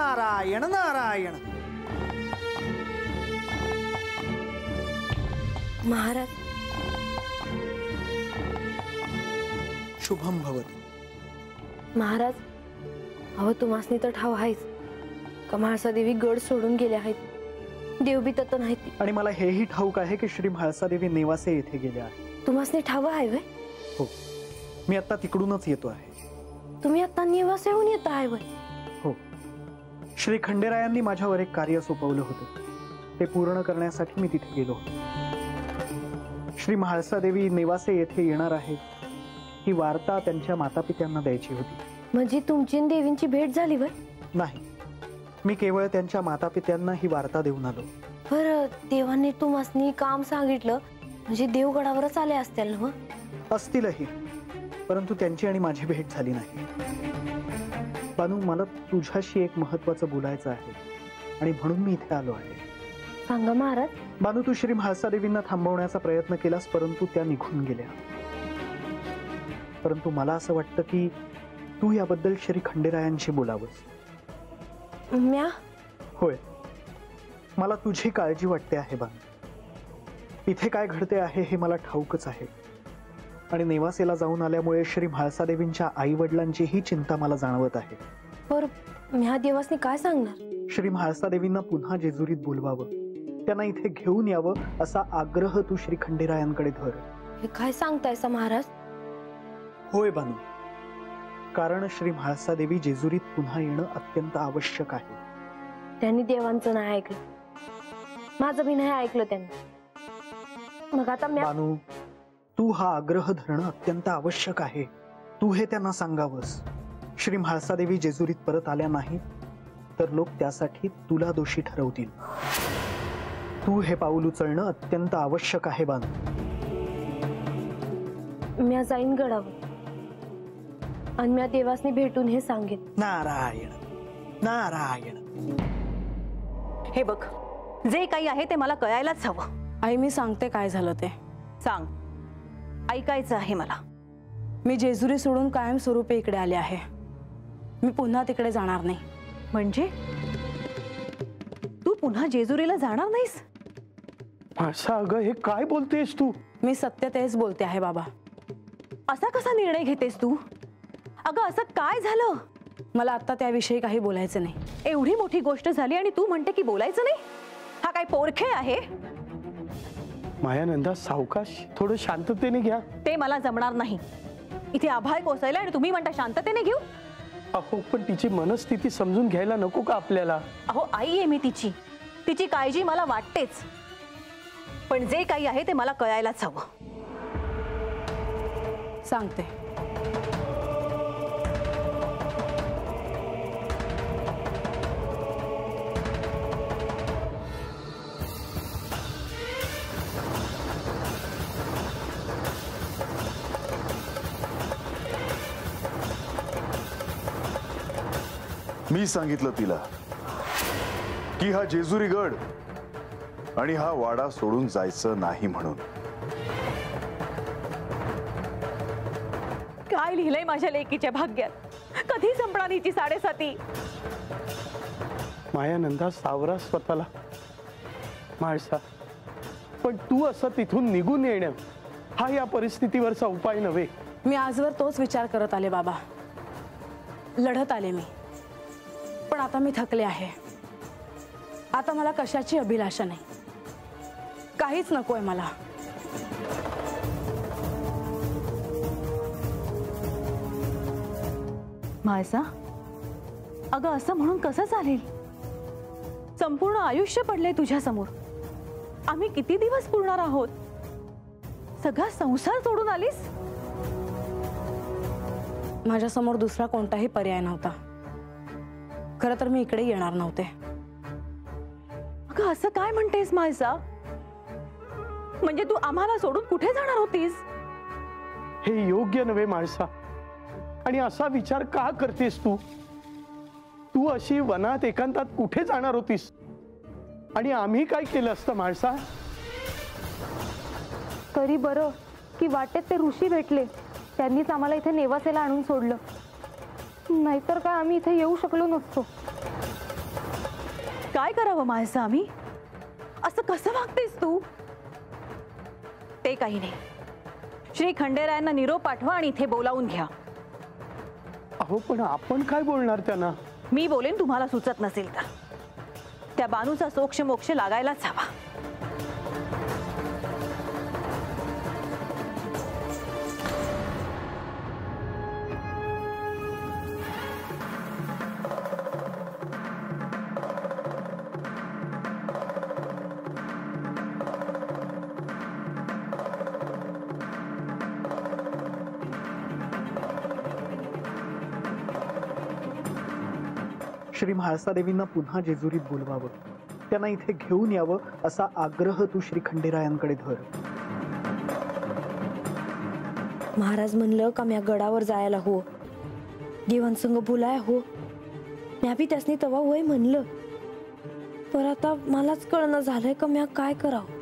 नारायण नारायण। महाराज शुभम भवत। महाराज अहो तुम्हासनी तर ठाव आहेच का म्हाळसा देवी गड सोडून गेल्या आहेत, देव बी तत नाहीत। आणि मला हेही ठाऊक आहे की श्री म्हाळसा देवी नेवासे येथे गेल्या आहेत। तुम्हासनी ठाव आहे व्हय? हो, मी आता तिकडूनच येतो आहे। तुम्ही आता नेवासेहून येत आहे व्हय? हो, श्री खंडेरायांनी माझ्यावर एक कार्य सोपवलं होतं, ते पूर्ण करण्यासाठी मी तिथे गेलो। श्री म्हाळसा देवी नेवासे येथे येणार आहे ही वार्ता त्यांच्या मातापित्यांना द्यायची होती। म्हणजे तुमची आणि देवींची भेट झाली व्हय? नाही, मी केवळ त्यांच्या मातापित्यांना ही वार्ता देऊन आलो। बरं, देवांनी तुम्हासनी काम सांगितलं म्हणजे देवगडावरच आले असतील ना? असतीलही, परंतु त्यांची आणि माझी भेट झाली नाही। बानू, मला तुझ्याशी एक महत्त्वाचं बोलायचं आहे आणि म्हणून मी इथे आलो आहे। सांगा महाराज। बानू, तू श्री म्हाळसा देवींना थांबवण्याचा प्रयत्न केलास, परंतु त्या निघून गेल्या। परंतु मला असं वाटतं की तू याबद्दल श्री खंडेरायांशी बोलावंस। म्या? होय, मला तुझी काळजी वाटते आहे बानू। इथे काय घडते आहे हे मला ठाऊकच आहे आणि नेवासेला जाऊन आल्यामुळे श्री म्हाळसा देवींच्या आई वडिलांची ही चिंता मला जाणवत आहे। पर म्या देवासनी काय सांगणार? श्री म्हाळसा देवींना पुन्हा जेजुरीत बोलवावं, त्यांना इथे घेऊन यावं असा आग्रह तू श्री खंडेरायांकडे धर। हे काय सांगतायसा महाराज? होय बानू, कारण श्री म्हाळसा देवी जेजुरीत पुन्हा येणं अत्यंत आवश्यक आहे। त्यांनी देवांचं नाही ऐकलं, माझं बी नाही ऐकलं त्यांनी। मग आता बानू, तू हा आग्रह धरणं अत्यंत आवश्यक आहे। तू हे त्यांना सांगावंस। श्री म्हाळसा देवी जेजुरीत परत आल्या नाहीत तर लोक त्यासाठी तुला दोषी ठरवतील। तू हे पाऊल उचलणं अत्यंत आवश्यक आहे बानू। म्या जाईन गडावर आणि म्या देवासनी भेटून हे सांगेन। नारायण नारायण। हे बघ, जे काही आहे ते मला कळायलाच हवं। आई, मी सांगते काय झालं ते। सांग, ऐकायचं आहे मला। मी जेजुरी सोडून कायमस्वरूपी इकडे आले आहे। मी पुन्हा तिकडे जाणार नाही। म्हणजे तू पुन्हा जेजुरीला जाणार नाहीस? असं अगं हे काय बोलतेस तू? मी सत्य तेच बोलते आहे बाबा। असा कसा निर्णय घेतेस तू? अगं असं काय झालं? मला आता त्याविषयी काही बोलायचं नाही। एवढी मोठी गोष्ट झाली आणि तू म्हणते की बोलायचं नाही? हा काय पोरखेळ आहे? मायानंदा, सावकाश, थोडं शांततेने घ्या। ते मला जमणार नाही। इथे आभाळ कोसळला आणि तुम्ही म्हणता शांततेने घेऊ? अहो, पण तिची मनस्थिती समजून घ्यायला नको का आपल्याला? अहो, आई आहे मी तिची, तिची काळजी मला वाटतेच, पण जे काही आहे ते मला कळायलाच हवं। सांगते। मी सांगितलं तिला की हा जेजुरी गड आणि हा वाडा सोडून जायचं नाही म्हणून। काय लिहिलंय माझ्या लेकीच्या भाग्यात? कधी संपणार हिची साडेसाती? मायानंदा, सावरा स्वतःला। म्हाळसा, पण तू असं तिथून निघून येणं हा या परिस्थितीवरचा उपाय नव्हे। मी आजवर तोच विचार करत आले बाबा, लढत आले मी, पण आता मी थकले आहे। आता मला कशाची अभिलाषा नाही, काहीच नकोय मला। म्हाळसा, अगं असं म्हणून कसं चालेल? संपूर्ण आयुष्य पडले तुझ्या समोर, आम्ही किती दिवस पुरणार आहोत? सगळा संसार सोडून आलीस? माझ्या समोर दुसरा कोणताही पर्याय नव्हता। खरं तर मी इकडे येणार नव्हते। अगं असं काय म्हणतेस म्हाळसा? म्हणजे तू आम्हाला सोडून कुठे जाणार होतीस? हे योग्य नव्हे म्हाळसा, आणि असा विचार का करतेस तू? तू अशी वनात एकांतात कुठे जाणार होतीस? आणि आम्ही काय केलं असतं म्हाळसा? तरी बरं की वाटेत ते ऋषी भेटले, त्यांनीच आम्हाला इथे नेवासेला आणून सोडलं, नाहीतर काय आम्ही इथे येऊ शकलो नसतो। काय करावं माळसा आम्ही? असं कसं वागतेस तू? ते काही नाही, श्री खंडेरायांना निरोप पाठवा आणि इथे बोलावून घ्या. अहो पण आपण काय बोलणार त्यांना? मी बोलेन तुम्हाला सुचत नसेल तर. त्या बानूचा सोक्ष मोक्ष लागायलाच हवा. श्री म्हाळसा देवींना पुन्हा जेजुरीत बोलवावं, त्यांना इथे घेऊन यावं असा आग्रह तू श्री खंडेरायांकडे धर. महाराज म्हणलं का म्या गडावर जायला हो, देवांसंग बोलाय हो. म्या बी त्यासनी तवा होय म्हणलं, पर आता मलाच कळणं झालंय का म्या काय करावं.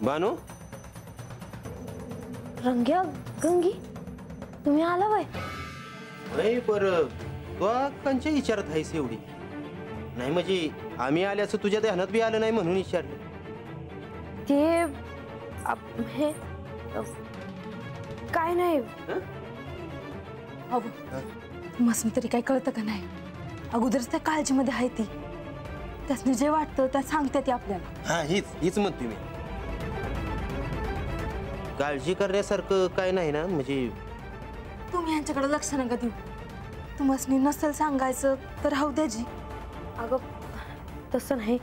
बानू, रंग्या गंगी तुम्ही आला वय? नाही पर तू कंच्या विचारत आहेस एवढी? नाही म्हणजे आम्ही आल्याचं तुझ्या ध्यानात बी आलं नाही म्हणून विचारलं. ते काय नाही. मस्त तरी काय कळतं का नाही? अगोदरच त्या काळजीमध्ये आहे ती, त्यासनी जे वाटतं त्या सांगते ती आपल्याला. हा हीच म्हणते मी. काळजी करण्यासारखं काय नाही ना? म्हणजे तुम्ही यांच्याकडे लक्ष नका देऊ. तुम्हाला नसेल सांगायचं तर राहू द्या जी. अगं तसं नाही.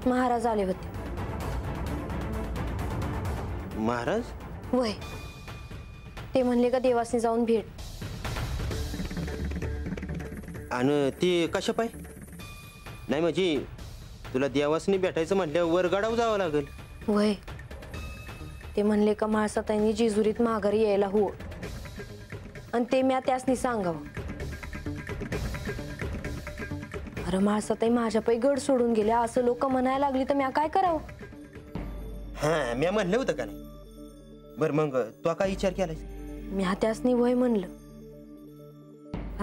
महाराज आले होते. महाराज? वय ते म्हणले का देवासनी जाऊन भेट. आणि ते कशा पाय? नाही म्हणजे तुला देवासनी भेटायचं म्हटल्यावर वर गडावर जावं लागेल. वय ते म्हणले का म्हाळसाताईंनी जेजुरीत माघारी यायला हो, आणि ते म्या त्यासनी सांगावं. अरे म्हाळसाताई माझ्या पायी गड सोडून गेल्या असं लोक म्हणायला लागली तर म्या काय करावं? हा म्या म्हणलं होतं का नाही? बरं मग तू काय विचार केलाय? म्या त्यासनी वय म्हणलं.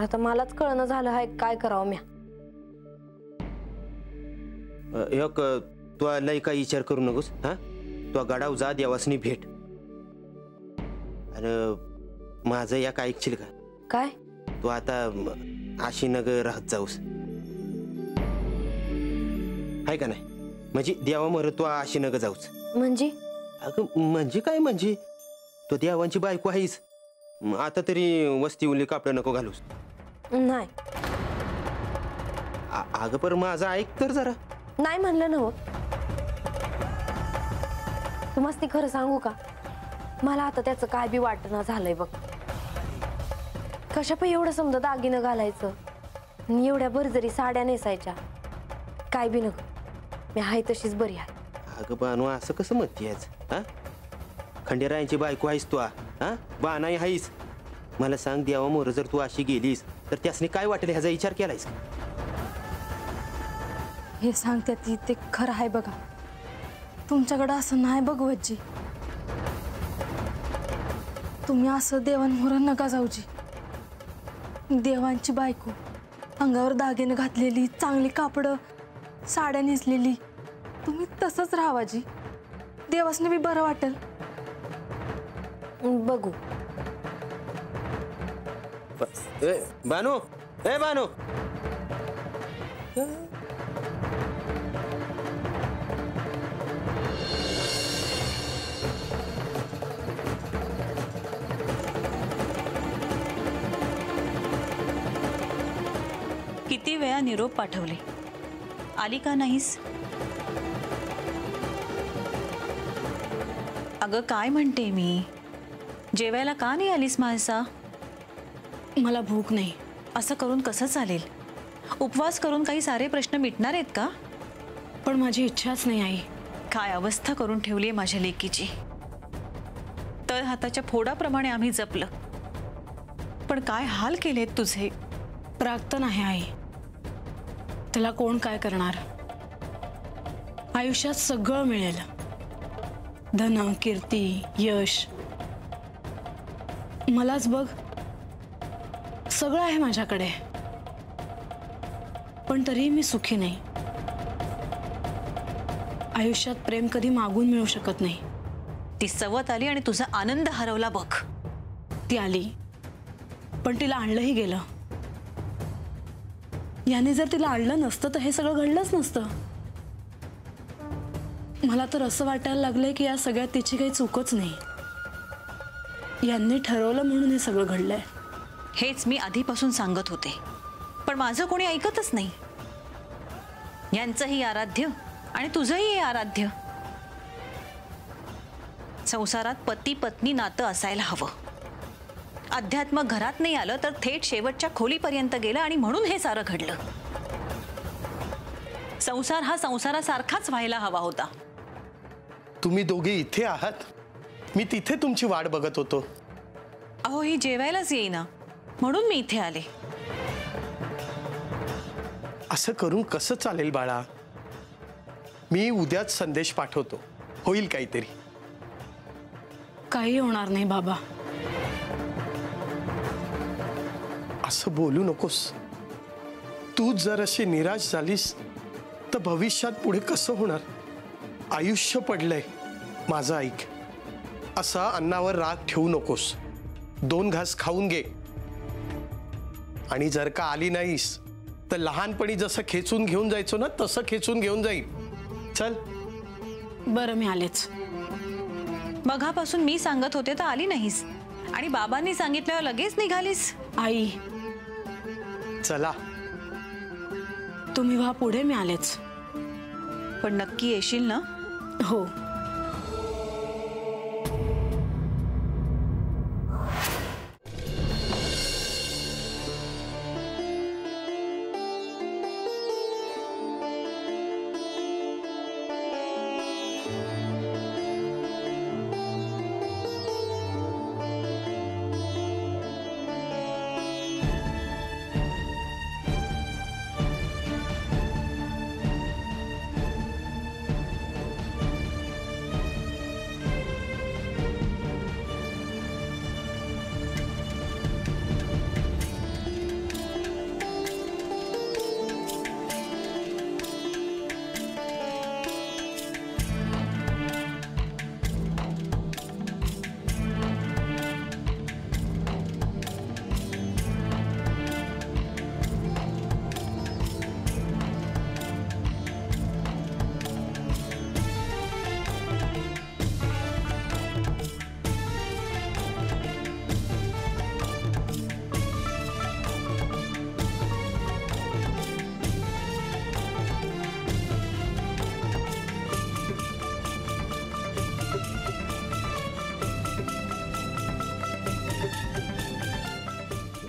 आता मलाच कळणं झालं आहे काय करावं म्या. एक तू लय काय विचार करू नकोस. हा तू गडाव जा, देवासनी भेट. आणि माझं या काय ऐकशील का? काय? तू आता आशीनगर राहत जाऊस आहे का नाही? म्हणजे देवा मर तू आशीनगर जाऊस. म्हणजे? अगं म्हणजे काय म्हणजे तू देवांची बायको आहेस. आता तरी वस्ती उली कापड नको घालूस. नाही. अगं पर माझं ऐक तर जरा. नाही म्हणलं नव. तुम्हाला खरं सांगू का, मला आता त्याचं काय बी वाटणं झालंय बघ. कशा पण एवढं समजा दागिनं घालायचं, एवढ्या भरजरी साड्या नेसायच्या, काय बी नको. मी आहे तशीच बरी आहे. अगं बानू असं कसं म्हणतेस? हा खंडेरायांची बायको आहेस तू. हा बानाई आहेस. मला सांग, देवा मोर जर तू अशी गेलीस तर त्यासनी काय वाटेल ह्याचा विचार केलायस? हे सांगते ती ते खरं आहे बघा. तुमच्याकडं असं नाही बघवतजी. तुम्ही असं देवांमोर नका जाऊजी. देवांची बायको, अंगावर दागिने घातलेली, चांगली कापडं, साड्या नेसलेली, तुम्ही तसंच राहावाजी. देवासने बी बरं वाटेल. बघू. बानू, ए बानू. किती वेळा निरोप पाठवले, आली का नाहीस? अगं काय म्हणते मी, जेवायला का नाही आलीस म्हाळसा? मला भूक नाही. असं करून कसं चालेल? उपवास करून काही सारे प्रश्न मिटणार आहेत का? पण माझी इच्छाच नाही आई. काय अवस्था करून ठेवली आहे माझ्या लेकीची. तळ हाताच्या फोडाप्रमाणे आम्ही जपलं, पण काय हाल केलेत तुझे. प्राक्तन आहे आई, त्याला कोण काय करणार. आयुष्यात सगळं मिळेल, धन, कीर्ती, यश. मलाच बघ, सगळं आहे माझ्याकडे, पण तरीही मी सुखी नाही. आयुष्यात प्रेम कधी मागून मिळू शकत नाही. ती सवत आली आणि तुझा आनंद हरवला बघ. ती आली, पण तिला आणलंही गेलं. याने जर तिला आणलं नसतं तर हे सगळं घडलंच नसतं. मला तर असं वाटायला लागलंय की या सगळ्यात तिची काही चूकच नाही. यांनी ठरवलं म्हणून हे सगळं घडलंय. हेच मी आधीपासून सांगत होते, पण माझं कोणी ऐकतच नाही. यांचंही आराध्य आणि तुझंही आराध्य. संसारात पती पत्नी नातं असायला हवं. अध्यात्म घरात नाही आलं तर थेट शेवटच्या खोलीपर्यंत गेलं आणि म्हणून हे सारं घडलं. संसार हा संसारासारखाच व्हायला हवा होता. तुम्ही दोघे इथे आहात, मी तिथे तुमची वाट बघत होतो. अहो, ही जेवायलाच येईना म्हणून मी इथे आले. असं करून कसं चालेल बाळा. मी उद्याच संदेश पाठवतो, होईल काहीतरी. काही होणार नाही बाबा. असं बोलू नकोस. तू जर अशी निराश झालीस तर भविष्यात पुढे कसं होणार. आयुष्य पडलंय माझं, ऐक. असा अन्नावर राग ठेवू नकोस. 2 घास खाऊन घे. आणि जर का आली नाहीस तर लहानपणी जसं खेचून घेऊन जायचो ना तसं खेचून घेऊन जाईल. चल. बरं, मी आलेच. मघापासून मी सांगत होते तर आली नाहीस, आणि बाबांनी सांगितल्यावर लगेच निघालीस. आई, चला. तुम्ही व्हा पुढे, मी आलेच. पण नक्की येशील ना? हो.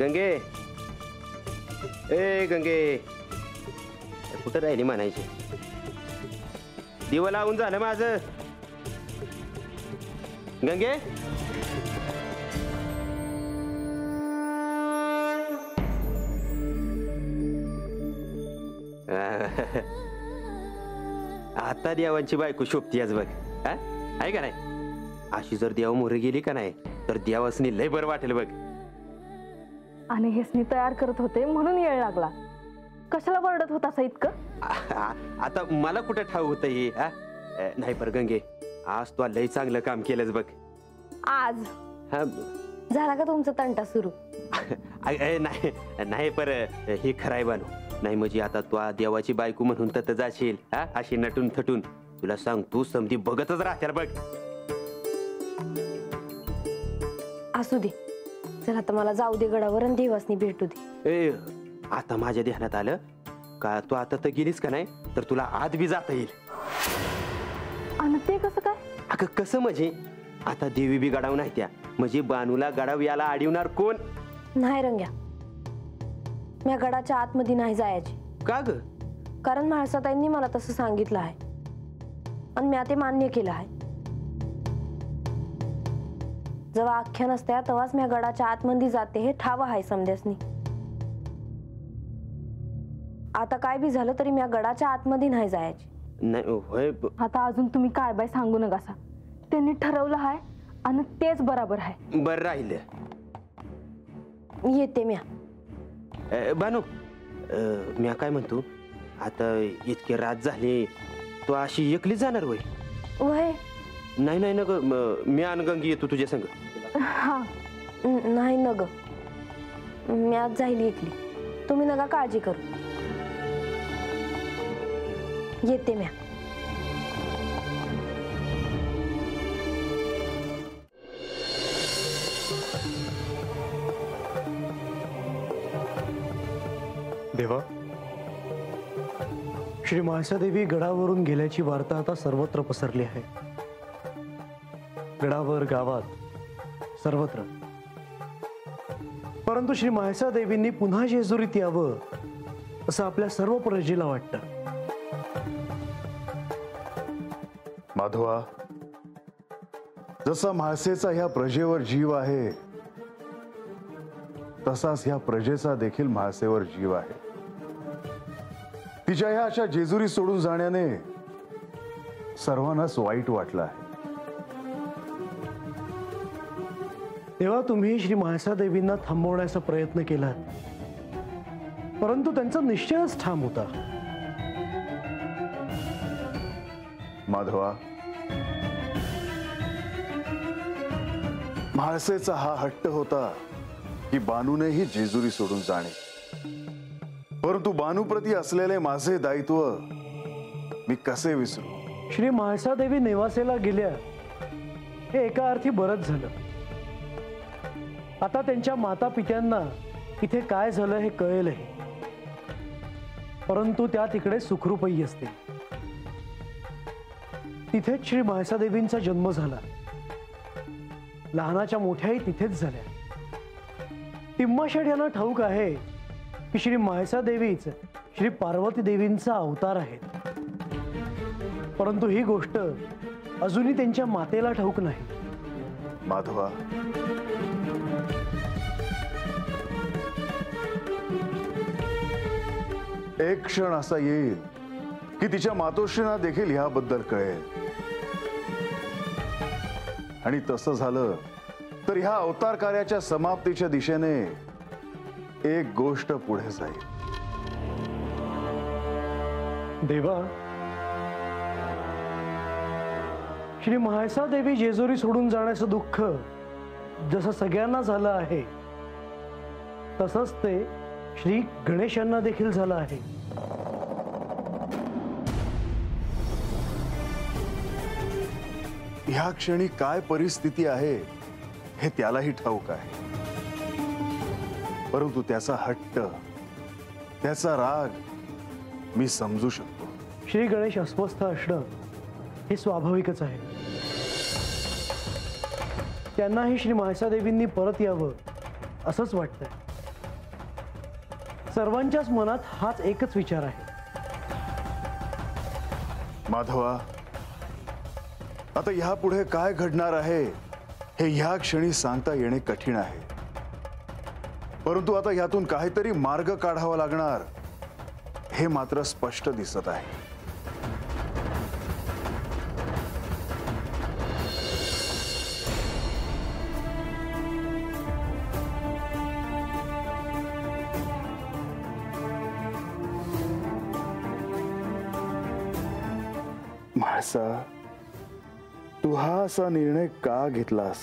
गंगे, ए गंगे, कुठं राहिली म्हणायची. दिवा लावून झालं माझं. गंगे, आता देवांची बायको शोभतीयाच बघ. आहे का नाही. अशी जर देवा मोहरी गेली का नाही तर देवासनी लय बरं वाटेल बघ. आणि हेच मी तयार करत होते म्हणून येळ लागला. कशाला वरडत होता असं इतकं. आता मला कुठं ठाऊ होतं हे. नाही पर गंगे, आज तू लय चांगलं काम केलंच बघ. आज झाला का तुमचा तंटा सुरू. नाही नाही, पर हे खराय बानू. नाही म्हणजे आता तू देवाची बायको म्हणून तर जाशील अशी नटून थटून. तुला सांग, तू समधी बघतच राहत्या बघ. असू दे, चल आता मला जाऊ दे गडावर आणि देवासनी भेटू दे. ए, आता माझ्या ध्यानात आलं का तू आता तर गेलीस का नाही तर तुला आत बी जाता येईल. आणि ते कसं काय. अगं कसं म्हणजे, आता देवी बी गडाव नाही त्या, म्हणजे बानूला गडाव याला अडवणार कोण. नाही रंग्या, मी गडाच्या आतमध्ये नाही जायची. का ग. कारण म्हाळसाताईंनी मला तसं सांगितलं आहे आणि मी ते मान्य केलं आहे. जेव्हा आख्यान असत्या तेव्हाच मी गडाच्या आतमध्ये जाते हे ठाव आहे समध्यासनी. आता काय बी झालं तरी मी या गडाच्या आतमध्ये नाही जायची. नाही होय आता अजून तुम्ही काय बाय सांगू नका सा. त्यांनी ठरवलं आहे आणि तेच बरोबर आहे. बरं राहिलं. येते म्या. बानू म्या काय म्हणतो, आता इतके रात झाले, तू अशी एकली जाणार होय? वय नाही नाही न ग, मी आणि गंगी येतो तुझ्या संग. हा नाही न ग, मी आज जाईल एकली. तुम्ही नका काळजी करू. येते म्या. देवा, श्री म्हाळसादेवी गडावरून गेल्याची वार्ता आता सर्वत्र पसरली आहे. गडावर, गावात, सर्वत्र. परंतु श्री म्हाळसादेवींनी पुन्हा जेजुरीत यावं असं आपल्या सर्व प्रजेला वाटतं. माधवा, जसा म्हाळसेचा ह्या प्रजेवर जीव आहे, तसाच ह्या प्रजेचा देखील म्हाळसेवर जीव आहे. तिच्या ह्या अशा जेजुरी सोडून जाण्याने सर्वांनाच वाईट वाटलं आहे. तेव्हा तुम्ही श्री म्हाळसादेवींना थांबवण्याचा प्रयत्न केलात, परंतु त्यांचा निश्चयच ठाम होता. माधवा, म्हाळसेचा हा हट्ट होता की बानूनेही जेजुरी सोडून जाणे, परंतु बानूप्रती असलेले माझे दायित्व मी कसे विसरू. श्री म्हाळसादेवी नेवासेला गेल्या हे एका अर्थी बरंच झालं. आता त्यांच्या माता पित्यांना इथे काय झालं हे कळेलही, परंतु त्या तिकडे सुखरूपही असतील. तिथेच श्री म्हाळसादेवींचा जन्म झाला. लहानाच्या मोठ्याही तिथेच झाल्या. तिम्माशेठ यांना ठाऊक आहे की श्री म्हाळसादेवीच श्री पार्वती देवींचा अवतार आहेत, परंतु ही गोष्ट अजूनही त्यांच्या मातेला ठाऊक नाही. माधवा, एक क्षण असा येईल की तिच्या मातोश्रींना देखील ह्याबद्दल कळेल, आणि तसं झालं तर ह्या अवतार कार्याच्या समाप्तीच्या दिशेने एक गोष्ट पुढे जाईल. देवा, श्री म्हाळसादेवी जेजुरी सोडून जाण्याचं दुःख जसं सगळ्यांना झालं आहे, तसंच ते श्री गणेशांना देखील झालं आहे. ह्या क्षणी काय परिस्थिती आहे हे त्यालाही ठाऊक आहे, परंतु त्याचा हट्ट, त्याचा राग मी समजू शकतो. श्री गणेश अस्वस्थ असणं हे स्वाभाविकच आहे. त्यांनाही श्री म्हाळसादेवींनी परत यावं असंच वाटतंय. सर्वांच्याच मनात हाच एकच विचार आहे. माधवा, आता ह्यापुढे काय घडणार आहे हे ह्या क्षणी सांगता येणे कठीण आहे, परंतु आता ह्यातून काहीतरी मार्ग काढावा लागणार हे मात्र स्पष्ट दिसत आहे. म्हाळसा, तू हा असा निर्णय का घेतलास